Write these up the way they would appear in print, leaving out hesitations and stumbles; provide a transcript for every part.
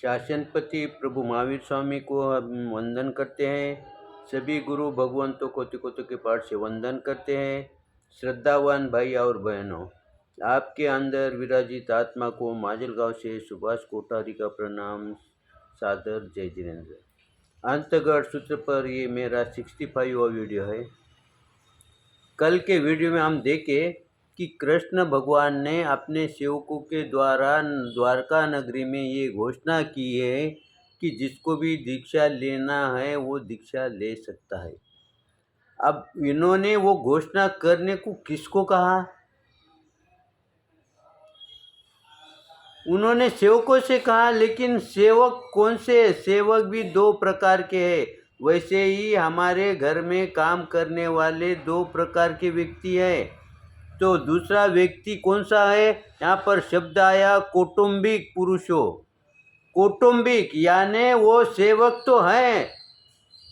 शासनपति प्रभु महावीर स्वामी को हम वंदन करते हैं। सभी गुरु भगवंतों कोटि कोटि के पाठ से वंदन करते हैं। श्रद्धावान भाई और बहनों, आपके अंदर विराजित आत्मा को माजलगांव से सुभाष कोठारी का प्रणाम, सादर जय जिनेन्द्र। अंतगढ़ सूत्र पर ये मेरा 65वां वीडियो है। कल के वीडियो में हम देखें कि कृष्ण भगवान ने अपने सेवकों के द्वारा द्वारका नगरी में ये घोषणा की है कि जिसको भी दीक्षा लेना है वो दीक्षा ले सकता है। अब इन्होंने वो घोषणा करने को किसको कहा? उन्होंने सेवकों से कहा, लेकिन सेवक कौन से? सेवक भी दो प्रकार के हैं। वैसे ही हमारे घर में काम करने वाले दो प्रकार के व्यक्ति हैं। तो दूसरा व्यक्ति कौन सा है? यहाँ पर शब्द आया कौटुंबिक पुरुषों। कौटुंबिक यानी वो सेवक तो हैं,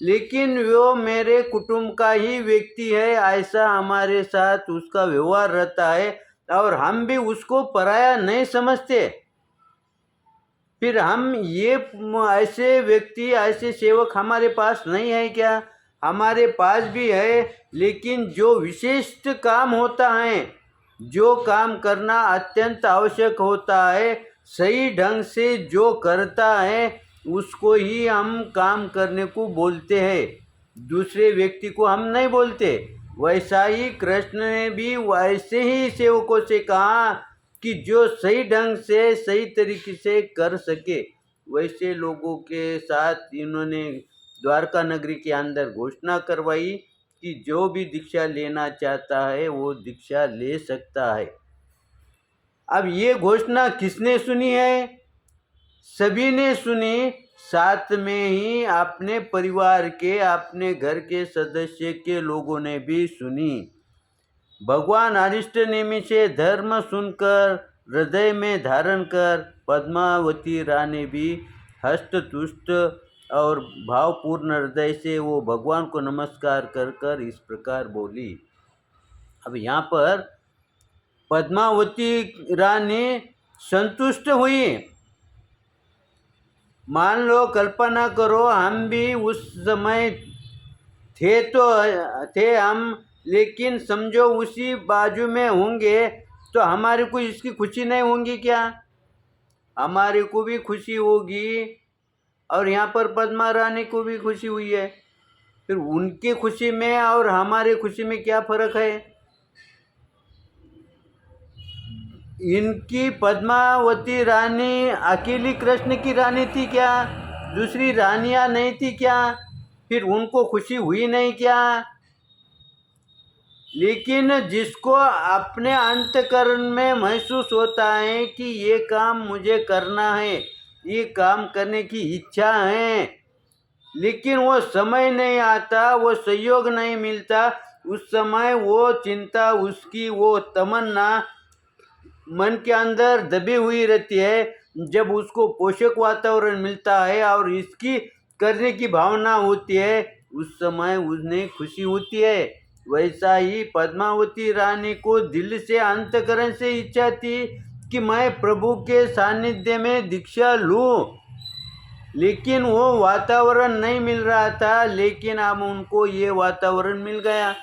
लेकिन वो मेरे कुटुंब का ही व्यक्ति है, ऐसा हमारे साथ उसका व्यवहार रहता है और हम भी उसको पराया नहीं समझते। फिर हम ये ऐसे व्यक्ति, ऐसे सेवक हमारे पास नहीं है क्या? हमारे पास भी है, लेकिन जो विशिष्ट काम होता है, जो काम करना अत्यंत आवश्यक होता है, सही ढंग से जो करता है उसको ही हम काम करने को बोलते हैं, दूसरे व्यक्ति को हम नहीं बोलते। वैसा ही कृष्ण ने भी वैसे ही सेवकों से कहा कि जो सही ढंग से सही तरीके से कर सके, वैसे लोगों के साथ इन्होंने द्वारका नगरी के अंदर घोषणा करवाई कि जो भी दीक्षा लेना चाहता है वो दीक्षा ले सकता है। अब ये घोषणा किसने सुनी है? सभी ने सुनी, साथ में ही अपने परिवार के, अपने घर के सदस्य के लोगों ने भी सुनी। भगवान अरिष्ट नेमि से धर्म सुनकर हृदय में धारण कर पद्मावती रानी भी हस्त तुष्ट और भावपूर्ण हृदय से वो भगवान को नमस्कार कर कर इस प्रकार बोली। अब यहाँ पर पद्मावती रानी संतुष्ट हुई। मान लो, कल्पना करो, हम भी उस समय थे हम, लेकिन समझो उसी बाजू में होंगे तो हमारे को इसकी खुशी नहीं होगी क्या? हमारे को भी खुशी होगी। और यहाँ पर पद्मा रानी को भी खुशी हुई है। फिर उनकी खुशी में और हमारे खुशी में क्या फर्क है? इनकी पद्मावती रानी अकेली कृष्ण की रानी थी क्या? दूसरी रानियां नहीं थी क्या? फिर उनको खुशी हुई नहीं क्या? लेकिन जिसको अपने अंतःकरण में महसूस होता है कि ये काम मुझे करना है, ये काम करने की इच्छा है, लेकिन वो समय नहीं आता, वो सहयोग नहीं मिलता, उस समय वो चिंता, उसकी वो तमन्ना मन के अंदर दबी हुई रहती है। जब उसको पोषक वातावरण मिलता है और इसकी करने की भावना होती है, उस समय उन्हें खुशी होती है। वैसा ही पद्मावती रानी को दिल से, अंतःकरण से इच्छा थी कि मैं प्रभु के सानिध्य में दीक्षा लूं, लेकिन वो वातावरण नहीं मिल रहा था। लेकिन अब उनको ये वातावरण मिल गया,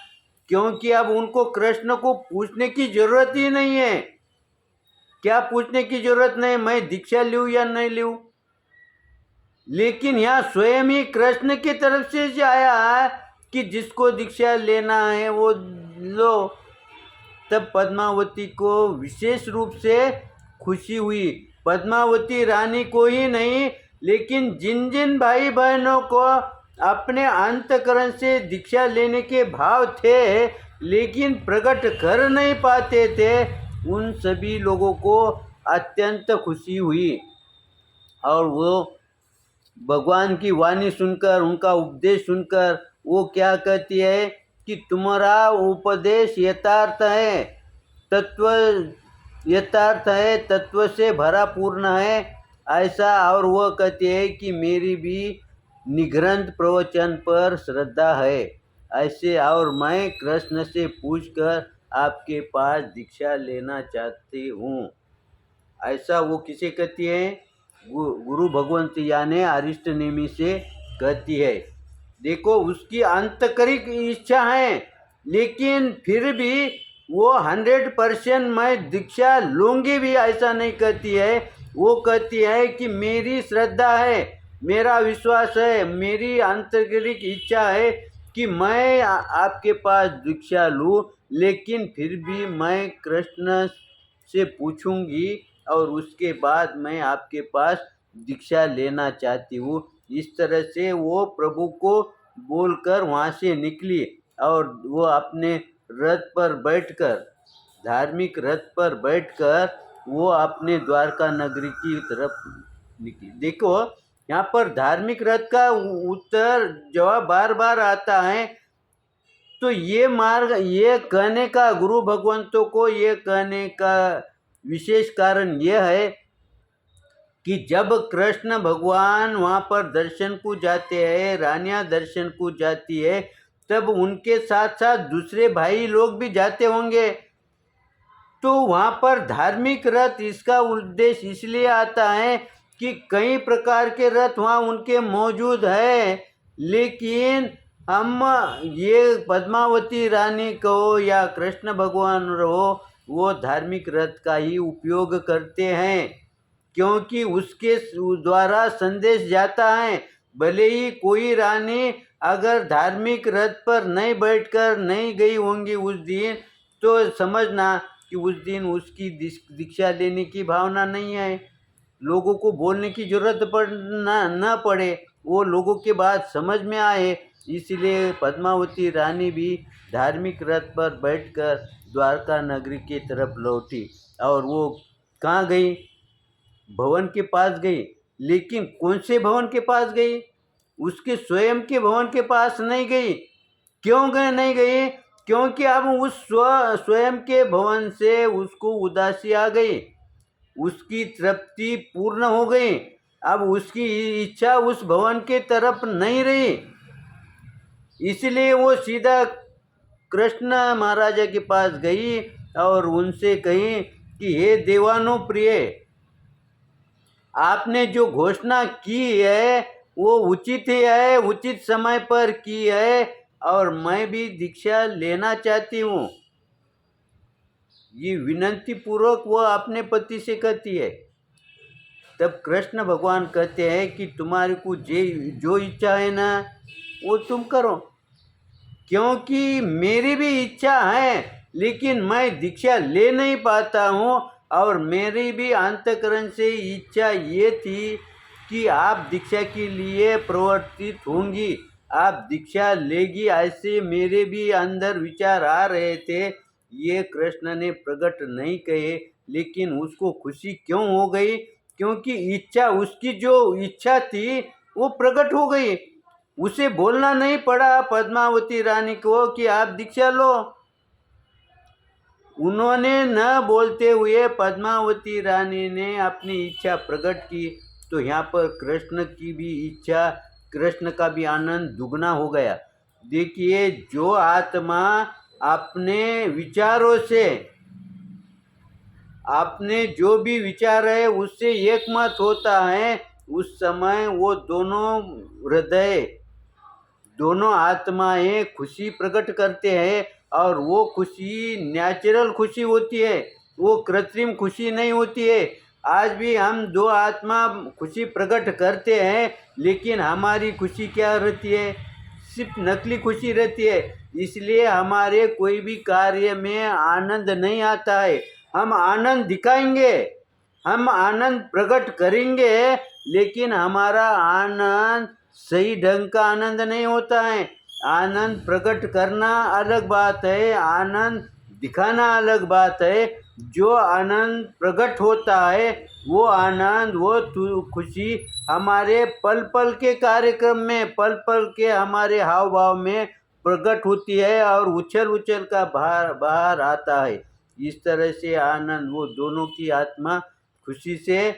क्योंकि अब उनको कृष्ण को पूछने की जरूरत ही नहीं है। क्या पूछने की जरूरत नहीं, मैं दीक्षा लूं या नहीं लूं? लेकिन यहाँ स्वयं ही कृष्ण की तरफ से आया कि जिसको दीक्षा लेना है वो लो। तब पद्मावती को विशेष रूप से खुशी हुई। पद्मावती रानी को ही नहीं, लेकिन जिन जिन भाई बहनों को अपने अंतःकरण से दीक्षा लेने के भाव थे, लेकिन प्रकट कर नहीं पाते थे, उन सभी लोगों को अत्यंत खुशी हुई। और वो भगवान की वाणी सुनकर, उनका उपदेश सुनकर वो क्या कहती है कि तुम्हारा उपदेश यथार्थ है, तत्व यथार्थ है, तत्व से भरा पूर्ण है, ऐसा। और वह कहती है कि मेरी भी निग्रंथ प्रवचन पर श्रद्धा है, ऐसे। और मैं कृष्ण से पूछकर आपके पास दीक्षा लेना चाहती हूँ, ऐसा वो किसे कहती है? गुरु भगवंत यानी अरिष्ट नेमी से कहती है। देखो उसकी आंतरिक इच्छा है, लेकिन फिर भी वो 100% मैं दीक्षा लूँगी भी ऐसा नहीं कहती है। वो कहती है कि मेरी श्रद्धा है, मेरा विश्वास है, मेरी आंतरिक इच्छा है कि मैं आपके पास दीक्षा लूँ, लेकिन फिर भी मैं कृष्ण से पूछूंगी और उसके बाद मैं आपके पास दीक्षा लेना चाहती हूँ। इस तरह से वो प्रभु को बोलकर वहाँ से निकली और वो अपने रथ पर बैठकर, धार्मिक रथ पर बैठकर वो अपने द्वारका नगरी की तरफ निकली। देखो यहाँ पर धार्मिक रथ का उत्तर जवाब बार बार आता है। तो ये मार्ग, ये कहने का, गुरु भगवंतों को ये कहने का विशेष कारण यह है कि जब कृष्ण भगवान वहाँ पर दर्शन को जाते हैं, रानियाँ दर्शन को जाती है, तब उनके साथ साथ दूसरे भाई लोग भी जाते होंगे। तो वहाँ पर धार्मिक रथ, इसका उद्देश्य इसलिए आता है कि कई प्रकार के रथ वहाँ उनके मौजूद है, लेकिन हम ये पद्मावती रानी को या कृष्ण भगवान हो, वो धार्मिक रथ का ही उपयोग करते हैं, क्योंकि उसके द्वारा संदेश जाता है। भले ही कोई रानी अगर धार्मिक रथ पर नहीं बैठकर नहीं गई होंगी उस दिन, तो समझना कि उस दिन उसकी दीक्षा लेने की भावना नहीं है। लोगों को बोलने की जरूरत न पड़े, वो लोगों के बात समझ में आए। इसलिए पद्मावती रानी भी धार्मिक रथ पर बैठकर द्वारका नगरी की तरफ लौटी और वो कहाँ गई? भवन के पास गई। लेकिन कौन से भवन के पास गई? उसके स्वयं के भवन के पास नहीं गई। क्यों नहीं गई? क्योंकि अब उस स्वयं के भवन से उसको उदासी आ गई, उसकी तृप्ति पूर्ण हो गई। अब उसकी इच्छा उस भवन के तरफ नहीं रही, इसलिए वो सीधा कृष्ण महाराजा के पास गई और उनसे कही कि हे देवानो प्रिय, आपने जो घोषणा की है वो उचित ही है, उचित समय पर की है और मैं भी दीक्षा लेना चाहती हूँ। ये विनंती पूर्वक वो अपने पति से कहती है। तब कृष्ण भगवान कहते हैं कि तुम्हारे को जो इच्छा है ना वो तुम करो, क्योंकि मेरी भी इच्छा है, लेकिन मैं दीक्षा ले नहीं पाता हूँ और मेरी भी अंतःकरण से इच्छा ये थी कि आप दीक्षा के लिए प्रवर्तित होंगी, आप दीक्षा लेगी, ऐसे मेरे भी अंदर विचार आ रहे थे। ये कृष्ण ने प्रकट नहीं कहे, लेकिन उसको खुशी क्यों हो गई? क्योंकि इच्छा, उसकी जो इच्छा थी वो प्रकट हो गई। उसे बोलना नहीं पड़ा पद्मावती रानी को कि आप दीक्षा लो। उन्होंने न बोलते हुए पद्मावती रानी ने अपनी इच्छा प्रकट की। तो यहाँ पर कृष्ण की भी इच्छा, कृष्ण का भी आनंद दुगना हो गया। देखिए, जो आत्मा अपने विचारों से, आपने जो भी विचार है उससे एक मत होता है, उस समय वो दोनों हृदय, दोनों आत्माएं खुशी प्रकट करते हैं और वो खुशी नेचुरल खुशी होती है, वो कृत्रिम खुशी नहीं होती है। आज भी हम दो आत्मा खुशी प्रकट करते हैं, लेकिन हमारी खुशी क्या रहती है? सिर्फ नकली खुशी रहती है। इसलिए हमारे कोई भी कार्य में आनंद नहीं आता है। हम आनंद दिखाएंगे, हम आनंद प्रकट करेंगे, लेकिन हमारा आनंद सही ढंग का आनंद नहीं होता है। आनंद प्रकट करना अलग बात है, आनंद दिखाना अलग बात है। जो आनंद प्रकट होता है वो आनंद, वो खुशी हमारे पल पल के कार्यक्रम में, पल पल के हमारे हाव भाव में प्रकट होती है और उछल उछल का बाहर आता है। इस तरह से आनंद, वो दोनों की आत्मा खुशी से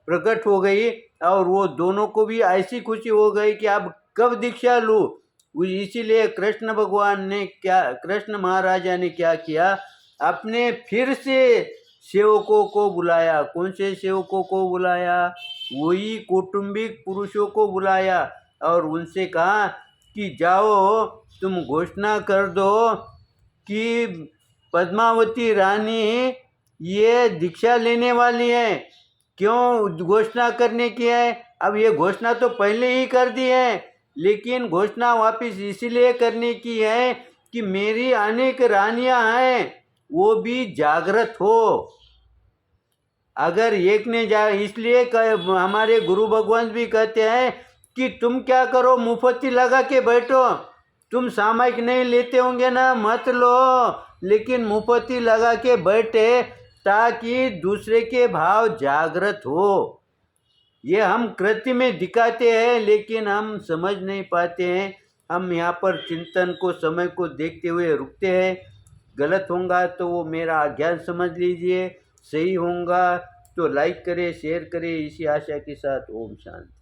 प्रकट हो गई और वो दोनों को भी ऐसी खुशी हो गई कि अब कब दीक्षा लूँ। इसीलिए कृष्ण भगवान ने क्या, कृष्ण महाराजा ने क्या किया, अपने फिर से सेवकों को बुलाया। कौन से सेवकों को बुलाया? वही कौटुंबिक पुरुषों को बुलाया और उनसे कहा कि जाओ तुम घोषणा कर दो कि पद्मावती रानी ये दीक्षा लेने वाली है। क्यों घोषणा करने की है? अब ये घोषणा तो पहले ही कर दी है, लेकिन घोषणा वापस इसलिए करने की है कि मेरी अनेक रानियां हैं, वो भी जागृत हो। अगर एक ने इसलिए हमारे गुरु भगवान भी कहते हैं कि तुम क्या करो, मुफ्ती लगा के बैठो। तुम सामायिक नहीं लेते होंगे ना, मत लो, लेकिन मुफ्ती लगा के बैठे ताकि दूसरे के भाव जागृत हो। ये हम कृत्य में दिखाते हैं, लेकिन हम समझ नहीं पाते हैं। हम यहाँ पर चिंतन को, समय को देखते हुए रुकते हैं। गलत होगा तो वो मेरा अज्ञान समझ लीजिए, सही होगा तो लाइक करें, शेयर करें। इसी आशा के साथ ओम शांति।